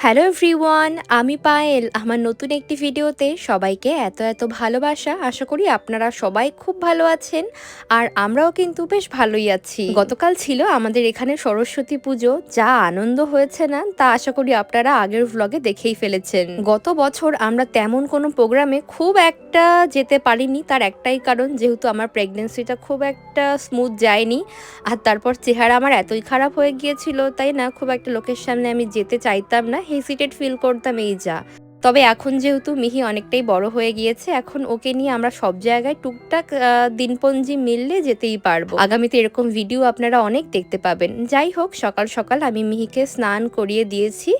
Hello everyone, আমি পায়েল। আমার নতুন একটি ভিডিওতে সবাইকে এত ভালোবাসা। আশা করি আপনারা সবাই খুব ভালো আছেন, আর আমরাও কিন্তু বেশ ভালোই আছি। গতকাল ছিল আমাদের এখানে সরস্বতী পুজো। যা আনন্দ হয়েছে না, তা আশা করি আপনারা আগের ভ্লগে দেখেই ফেলেছেন। গত বছর আমরা তেমন কোনো প্রোগ্রামে খুব একটা যেতে পারিনি, তার একটাই কারণ, যেহেতু আমার প্রেগনেন্সিটা খুব একটা স্মুথ যায়নি। আর তারপর চেহারা আমার এতই খারাপ হয়ে গিয়েছিল, তাই না, খুব একটা লোকের সামনে আমি যেতে চাইতাম না, হেসিটেট ফিল করতাম, এই যা। তবে এখন যেহেতু মিহি অনেকটাই বড় হয়ে গিয়েছে, এখন ওকে নিয়ে আমরা সব জায়গায় টুকটাক দিনপঞ্জি মিললে যেতেই পারবো। আগামীতে এরকম ভিডিও আপনারা অনেক দেখতে পাবেন। যাই হোক, সকাল সকাল আমি মিহিকে স্নান করিয়ে দিয়েছি।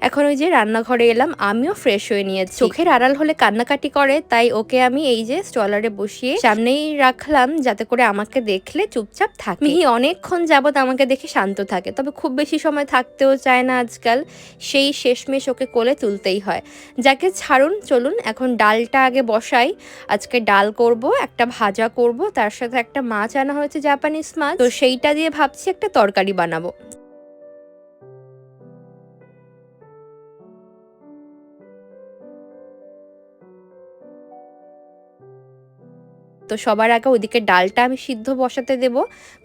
এখন ওই যে রান্নাঘরে এলাম, আমিও ফ্রেশ হয়ে নিয়েছি। চোখের আড়াল হলে কান্নাকাটি করে, তাই ওকে আমি এই যে স্টলারে বসিয়ে সামনেই রাখলাম, যাতে করে আমাকে দেখলে চুপচাপ থাকে। মিহি অনেকক্ষণ যাবত আমাকে দেখে শান্ত থাকে, তবে খুব বেশি সময় থাকতেও চায় না আজকাল। সেই শেষমেশ ওকে কোলে তুলতেই হয়। যাকে ছাড়ুন, চলুন এখন ডালটা আগে বসাই। আজকে ডাল করব, একটা ভাজা করব, তার সাথে একটা মাছ আনা হয়েছে, জাপানিজ মাছ, তো সেইটা দিয়ে ভাবছি একটা তরকারি বানাবো। তো সবার আগে ওদিকে ডালটা আমি সিদ্ধ বসাতে দেব।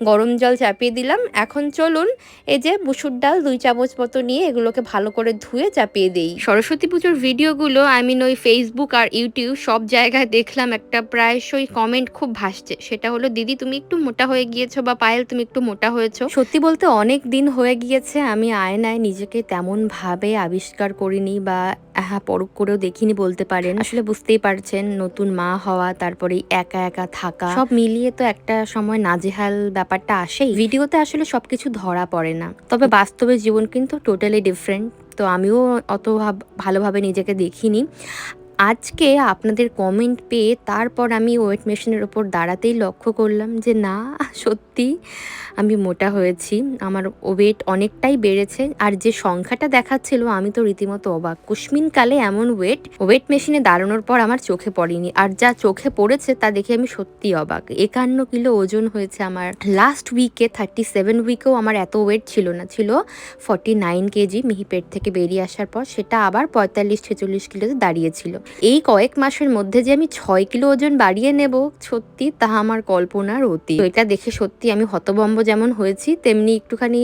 গরম জল চাপিয়ে দিলাম। এখন চলুন এই যে মুসুর ডাল 2 চামচ মতো নিয়ে এগুলোকে ভালো করে ধুয়ে চাপিয়ে দেই। সরস্বতী পুজোর ভিডিওগুলো ওই ফেসবুক আর ইউটিউব সব জায়গায় দেখলাম একটা প্রায়শই কমেন্ট খুব ভাসছে, সেটা হলো, দিদি তুমি একটু মোটা হয়ে গিয়েছো, বা পায়েল তুমি একটু মোটা হয়েছো। সত্যি বলতে অনেক দিন হয়ে গিয়েছে আমি আয়নায় নিজেকে তেমন ভাবে আবিষ্কার করিনি, বা পরখ করেও দেখিনি বলতে পারেন। আসলে বুঝতেই পারছেন, নতুন মা হওয়া, তারপরে একা একা থাকা, সব মিলিয়ে তো একটা সময় নাজেহাল ব্যাপারটা আসেই। ভিডিওতে আসলে সবকিছু ধরা পড়ে না, তবে বাস্তবে জীবন কিন্তু টোটালি ডিফারেন্ট। তো আমিও অত ভালোভাবে নিজেকে দেখিনি। আজকে আপনাদের কমেন্ট পেয়ে তারপর আমি ওয়েট মেশিনের ওপর দাঁড়াতেই লক্ষ্য করলাম যে না, সত্যি আমি মোটা হয়েছি। আমার ওয়েট অনেকটাই বেড়েছে, আর যে সংখ্যাটা দেখাচ্ছিল আমি তো রীতিমতো অবাক। কুস্মিনকালে এমন ওয়েট মেশিনে দাঁড়ানোর পর আমার চোখে পড়েনি, আর যা চোখে পড়েছে তা দেখে আমি সত্যি অবাক। 51 কিলো ওজন হয়েছে আমার। লাস্ট উইকে 37 উইকেও আমার এত ওয়েট ছিল না, ছিল 49 কেজি। মিহি পেট থেকে বেরিয়ে আসার পর সেটা আবার 45-46 কিলোতে দাঁড়িয়েছিল। এই কয়েক মাসের মধ্যে যে আমি 6 কিলো ওজন বাড়িয়ে নেব, সত্যি তাহা আমার কল্পনার অতীত। তো এটা দেখে সত্যি আমি হতভম্ব যেমন হয়েছি, তেমনি একটুখানি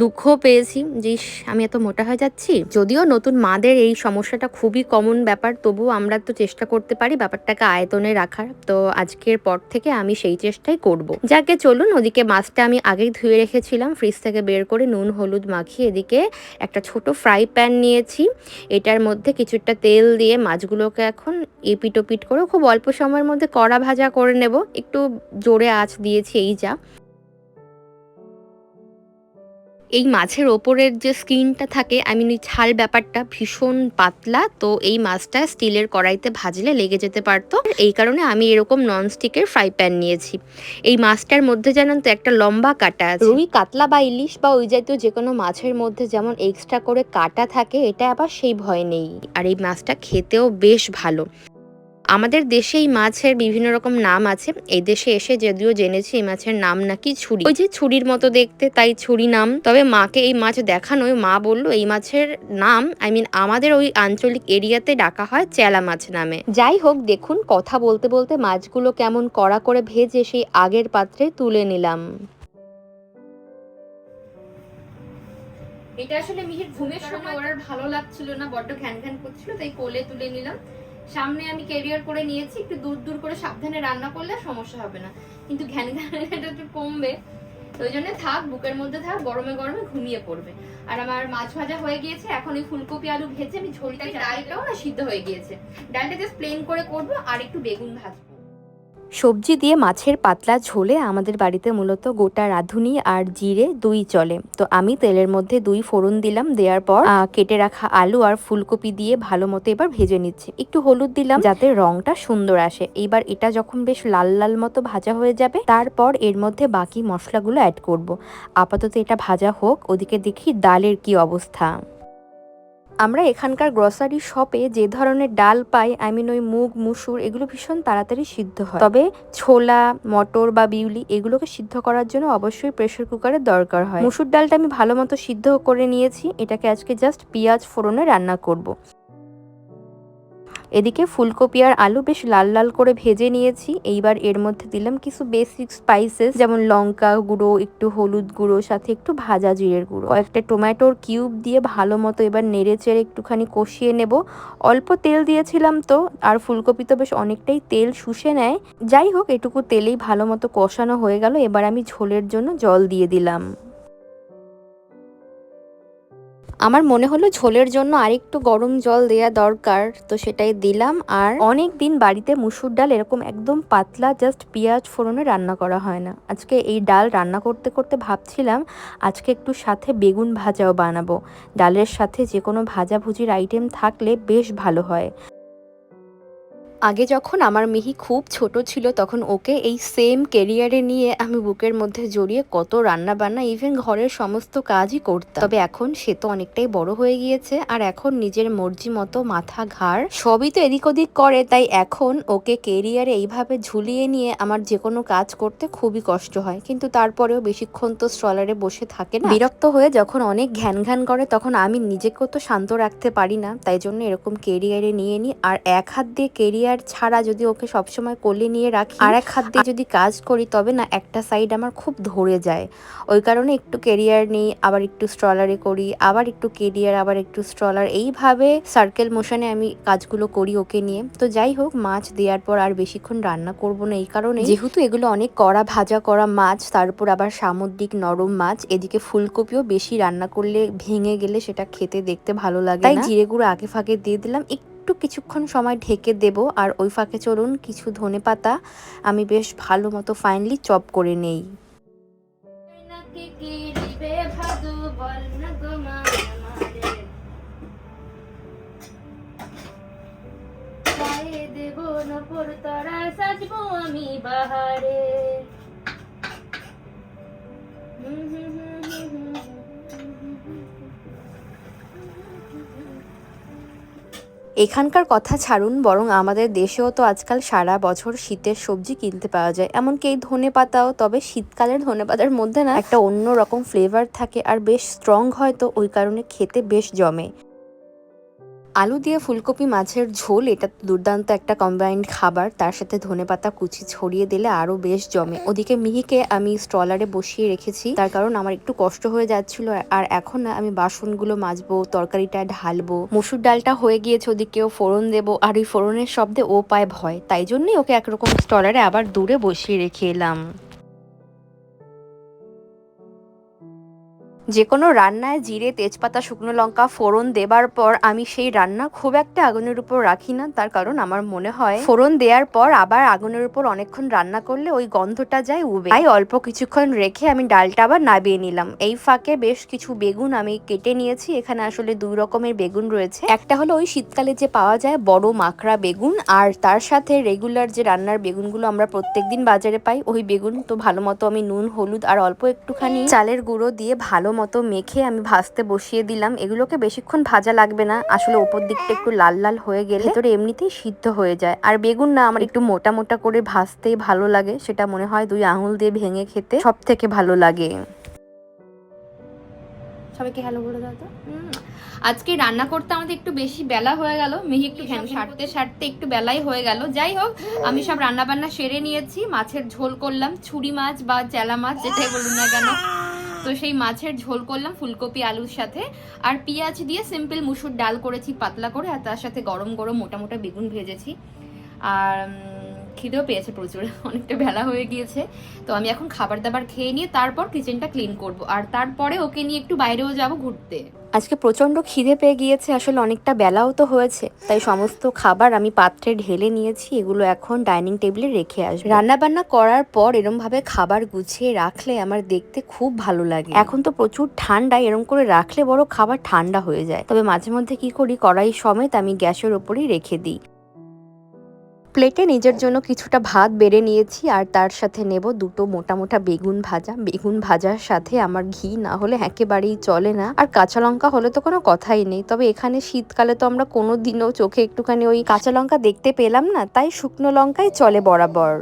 দুঃখ পেয়েছি যে আমি এত মোটা হয়ে যাচ্ছি। যদিও নতুন মাদের এই সমস্যাটা খুবই কমন ব্যাপার, তবুও আমরা তো চেষ্টা করতে পারি ব্যাপারটাকে আয়তনে রাখার। তো আজকের পর থেকে আমি সেই চেষ্টাই করব। যাকে চলুন, ওদিকে মাছটা আমি আগেই ধুয়ে রেখেছিলাম, ফ্রিজ থেকে বের করে নুন হলুদ মাখিয়ে এদিকে একটা ছোট ফ্রাই প্যান নিয়েছি। এটার মধ্যে কিছুটা তেল দিয়ে মাছগুলোকে এখন এপিট ওপিট করে খুব অল্প সময়ের মধ্যে কড়া ভাজা করে নেব। একটু জোরে আঁচ দিয়েছি, এই যা। এই মাছের ওপরের যে স্কিনটা থাকে, ওই ছাল ব্যাপারটা ভীষণ পাতলা, তো এই মাছটা স্টিলের কড়াইতে ভাজলে লেগে যেতে পারতো। এই কারণে আমি এরকম ননস্টিকের ফ্রাই প্যান নিয়েছি। এই মাছটার মধ্যে জানেন তো একটা লম্বা কাটা আছে। রুই কাতলা বা ইলিশ বা ওই জাতীয় যে কোনো মাছের মধ্যে যেমন এক্সট্রা করে কাটা থাকে, এটা আবার সেই ভয় নেই। আর এই মাছটা খেতেও বেশ ভালো। আমাদের দেশে এই মাছের বিভিন্ন রকম নাম আছে। এই দেশে এসে যদিও জেনেছি এই মাছের নাম নাকি ছুরি, ওই যে ছুরির মতো দেখতে, তাই ছুরি নাম। তবে মাকে এই মাছ দেখানোয় মা বললো এই মাছের নাম আমাদের ওই আঞ্চলিক এরিয়াতে ডাকা হয় চেলা মাছ নামে। যাই হোক, দেখুন কথা বলতে বলতে মাছগুলো কেমন কড়া করে ভেজে সেই আগের পাত্রে তুলে নিলাম। এটা আসলে মিহির ঘুমের সময় ওর আর ভালো লাগছিল না, বড্ড ঘ্যান ঘ্যান করছিল, তাই কোলে তুলে নিলাম। সামনে আমি ক্যারিয়ার করে নিয়েছি, একটু দূর দূর করে সাবধানে রান্না করলে সমস্যা হবে না, কিন্তু ঘ্যান ঘ্যানটা একটু কমবে। ওই জন্য থাক, বুকের মধ্যে থাক, গরমে গরমে ঘুমিয়ে পড়বে। আর আমার মাছ ভাজা হয়ে গিয়েছে, এখন এই ফুলকপি আলু ভেজে আমি ঝোলটা, ডালটাও না সিদ্ধ হয়ে গিয়েছে, ডালটা জাস্ট প্লেন করে করবো, আর একটু বেগুন ভাজবো। সবজি দিয়ে মাছের পাতলা ঝোলে আমাদের বাড়িতে মূলত গোটা রাঁধুনি আর জিরে দুই চলে। তো আমি তেলের মধ্যে 2 ফোড়ন দিলাম, দেওয়ার পর কেটে রাখা আলু আর ফুলকপি দিয়ে ভালো মতো এবার ভেজে নিচ্ছি। একটু হলুদ দিলাম যাতে রংটা সুন্দর আসে। এবার এটা যখন বেশ লাল লাল মতো ভাজা হয়ে যাবে, তারপর এর মধ্যে বাকি মশলাগুলো অ্যাড করব। আপাতত এটা ভাজা হোক, ওদিকে দেখি ডালের কি অবস্থা। আমরা এখানকার গ্রসারি শপে যে ধরনের ডাল পাই, ওই মুগ, মুসুর এগুলো ভীষণ তাড়াতাড়ি সিদ্ধ হয়। তবে ছোলা, মটর বা বিউলি এগুলোকে সিদ্ধ করার জন্য অবশ্যই প্রেসার কুকারের দরকার হয়। মুসুর ডালটা আমি ভালো মতো সিদ্ধ করে নিয়েছি। এটাকে আজকে জাস্ট পেঁয়াজ ফোড়নে রান্না করব। এদিকে ফুলকপি আর আলু বেশ লাল লাল করে ভেজে নিয়েছি। এইবার এর মধ্যে দিলাম কিছু বেসিক স্পাইসেস, যেমন লঙ্কা গুঁড়ো, একটু হলুদ গুঁড়ো, সাথে একটু ভাজা জিরের গুঁড়ো, কয়েকটা টমেটোর কিউব দিয়ে ভালো মতো এবার নেড়ে চেড়ে একটুখানি কষিয়ে নেব। অল্প তেল দিয়েছিলাম তো, আর ফুলকপি তো বেশ অনেকটাই তেল শুষে নেয়। যাই হোক, এটুকু তেলেই ভালো মতো কষানো হয়ে গেল। এবার আমি ঝোলের জন্য জল দিয়ে দিলাম। আমার মনে হলো ঝোলের জন্য আরেকটু গরম জল দেয়া দরকার, তো সেটাই দিলাম। আর অনেক দিন বাড়িতে মুসুর ডাল এরকম একদম পাতলা জাস্ট পেঁয়াজ ফোড়নে রান্না করা হয় না। আজকে এই ডাল রান্না করতে করতে ভাবছিলাম আজকে একটু সাথে বেগুন ভাজাও বানাবো। ডালের সাথে যে কোনো ভাজাভুজির আইটেম থাকলে বেশ ভালো হয়। আগে যখন আমার মিহি খুব ছোট ছিল তখন ওকে এই সেম কেরিয়ারে নিয়ে আমি বুকের মধ্যে জড়িয়ে কত রান্না বান্না ইভেন ঘরের সমস্ত কাজই করতাম। তবে এখন সে তো অনেকটাই বড় হয়ে গিয়েছে, আর এখন নিজের মর্জি মতো মাথা ঘাড় সবই তো এদিক ওদিক করে। তাই এখন ওকে কেরিয়ারে এইভাবে ঝুলিয়ে নিয়ে আমার যে কোনো কাজ করতে খুবই কষ্ট হয়। কিন্তু তারপরেও বেশিক্ষণ তো স্ট্রলারে বসে থাকে না। বিরক্ত হয়ে যখন অনেক ঘ্যান ঘ্যান করে তখন আমি নিজেকেও তো শান্ত রাখতে পারি না, তাই জন্য এরকম কেরিয়ারে নিয়ে নিই। আর এক হাত দিয়ে কেরিয়ার ছাড়া যদি ওকে সবসময় কোলে নিয়ে রাখি, আর এক হাত দিয়ে যদি কাজ করি, তবে না একটা সাইড আমার খুব ধরে যায়। ওই কারণে একটু কেরিয়ার নিই, আবার একটু স্ট্রলারে করি, আবার একটু কেরিয়ার, আবার একটু স্ট্রলার, এইভাবে সার্কেল মোশনে আমি কাজগুলো করি ওকে নিয়ে। তো যাই হোক, মাছ দেওয়ার পর আর বেশিক্ষণ রান্না করব না, এই কারণে যেহেতু এগুলো অনেক কড়া ভাজা করা মাছ, তার উপর আবার সামুদ্রিক নরম মাছ। এদিকে ফুলকপিও বেশি রান্না করলে ভেঙে গেলে সেটা খেতে দেখতে ভালো লাগে না, তাই জিরে গুঁড়ো আগে ফাঁকে দিয়ে দিলাম। একটু কিছুক্ষণ সময় ঢেকে দেব। আর ওই ফাঁকে চলুন কিছু ধনেপাতা আমি বেশ ভালো মতো ফাইনলি চপ করে নেই। আমি বাহারে এখানকার কথা ছাড়ুন, বরং আমাদের দেশেও তো আজকাল সারা বছর শীতের সবজি কিনতে পাওয়া যায়, এমনকি এই ধনেপাতাও। তবে শীতকালের ধনেপাতার মধ্যে না একটা অন্য রকম ফ্লেভার থাকে আর বেশ স্ট্রং হয়, তো ওই কারণে খেতে বেশ জমে। আলু দিয়ে ফুলকপি মাছের ঝোল, এটা দুর্দান্ত একটা কম্বাইন্ড খাবার। তার সাথে ধনেপাতা কুচি ছড়িয়ে দিলে আরো বেশ জমে। ওদিকে মিহিকে আমি স্ট্রলারে বসিয়ে রেখেছি, তার কারণ আমার একটু কষ্ট হয়ে যাচ্ছিল। আর এখন না আমি বাসনগুলো মাজবো, তরকারিটা ঢালবো, মসুর ডালটা হয়ে গিয়েছে, ওদিকেও ফোড়ন দেবো। আর ওই ফোড়নের শব্দে ও পায় ভয়, তাই জন্যই ওকে একরকম স্ট্রলারে আবার দূরে বসিয়ে রেখে এলাম। যে কোনো রান্নায় জিরে, তেজপাতা, শুকনো লঙ্কা ফোড়ন দেবার পর আমি সেই রান্না খুব একটা আগুনের উপর রাখি না। তার কারণ আমার মনে হয় ফোড়ন দেওয়ার পর আবার আগুনের উপর অনেকক্ষণ রান্না করলে ওই গন্ধটা যায় উবে। তাই অল্প কিছুক্ষণ রেখে আমি ডালটা আবার নাবিয়ে নিলাম। এই ফাঁকে বেশ কিছু বেগুন আমি কেটে নিয়েছি। এখানে আসলে দুই রকমের বেগুন রয়েছে। একটা হলো ওই শীতকালে যে পাওয়া যায় বড় মাকড়া বেগুন, আর তার সাথে রেগুলার যে রান্নার বেগুনগুলো আমরা প্রত্যেকদিন বাজারে পাই, ওই বেগুন। তো ভালো মতো আমি নুন, হলুদ আর অল্প একটুখানি চালের গুঁড়ো দিয়ে ভালো মতো মেখে আমি ভাজতে বসিয়ে দিলাম। এগুলোকে বেশিক্ষণ ভাজা লাগবে না, আসলে উপর দিকটা একটু লাল লাল হয়ে গেলে ভেতরে এমনিতেই সিদ্ধ হয়ে যায়। আর বেগুন না আমার একটু মোটা মোটা করে ভাজতেই ভালো লাগে, সেটা মনে হয় দুই আঙুল দিয়ে ভেঙে খেতে সব থেকে ভালো লাগে। সবাইকে হ্যালো বলে দাও তো। আজকে রান্না করতে আমাদের একটু বেশি বেলা হয়ে গেল, মিহি একটু সারতে সারতে একটু বেলাই হয়ে গেল। যাই হোক, আমি সব রান্না বান্না সেরে নিয়েছি। মাছের ঝোল করলাম, ছুরি মাছ বা চেলা মাছ যেটাই বলুন না কেন, তো সেই মাছের ঝোল করলাম ফুলকপি আলুর সাথে। আর পেঁয়াজ দিয়ে সিম্পল মুসুর ডাল করেছি পাতলা করে, আর তার সাথে গরম গরম মোটা মোটা বেগুন ভেজেছি। আর খিদেও পেয়েছে প্রচুর, অনেকটা বেলা হয়ে গিয়েছে। তো আমি এখন খাবার দাবার খেয়ে নিয়ে তারপর কিচেনটা ক্লিন করব, আর তারপরে ওকে নিয়ে একটু বাইরেও যাব ঘুরতে। আজকে প্রচন্ড খিদে পেয়ে গিয়েছে, আসলে অনেকটা বেলাও তো হয়েছে, তাই সমস্ত খাবার আমি পাত্রে ঢেলে নিয়েছি। এগুলো এখন ডাইনিং টেবিলে রেখে আসবো। রান্না বান্না করার পর এরম ভাবে খাবার গুছিয়ে রাখলে আমার দেখতে খুব ভালো লাগে। এখন তো প্রচুর ঠান্ডা, এরম করে রাখলে বড় খাবার ঠান্ডা হয়ে যায়। তবে মাঝে মধ্যে কি করি, কড়াই সমেত আমি গ্যাসের ওপরেই রেখে দিই। প্লেটে নিজের জন্য কিছুটা ভাত বেড়ে নিয়েছি আর তার সাথে নেব দুটো মোটা মোটা বেগুন ভাজা। বেগুন ভাজার সাথে আমার ঘি না হলে একেবারেই চলে না, আর কাঁচা লঙ্কা হলে তো কোনো কথাই নেই। তবে এখানে শীতকালে তো আমরা কোনো দিনও চোখে একটুখানি ওই কাঁচা লঙ্কা দেখতে পেলাম না, তাই শুকনো লঙ্কাই চলে বরাবর।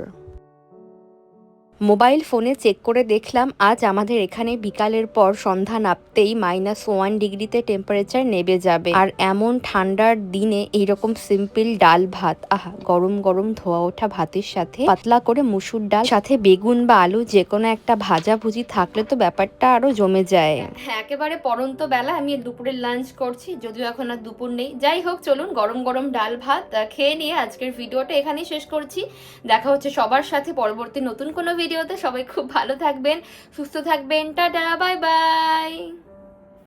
মোবাইল ফোনে চেক করে দেখলাম আজ আমাদের এখানে বিকালের পর সন্ধ্যা নামতেই -1 ডিগ্রিতে টেম্পারেচার নেমে যাবে। আর এমন ঠান্ডার দিনে এইরকম সিম্পল ডাল ভাত, আহা, গরম গরম ধোয়া ওঠা ভাতের সাথে পাতলা করে মুসুর ডাল, সাথে বেগুন বা আলু যে কোনো একটা ভাজা ভুজি থাকলে তো ব্যাপারটা আরো জমে যায়। হ্যাঁ, একেবারে পরন্ত বেলা আমি দুপুরের লাঞ্চ করছি, যদিও এখন আর দুপুর নেই। যাই হোক, চলুন গরম গরম ডাল ভাত খেয়ে নিয়ে আজকের ভিডিওটা এখানেই শেষ করছি। দেখা হচ্ছে সবার সাথে পরবর্তী নতুন কোনো ভিডিওতে। সবাই খুব ভালো থাকবেন, সুস্থ থাকবেন। Tata, bye bye.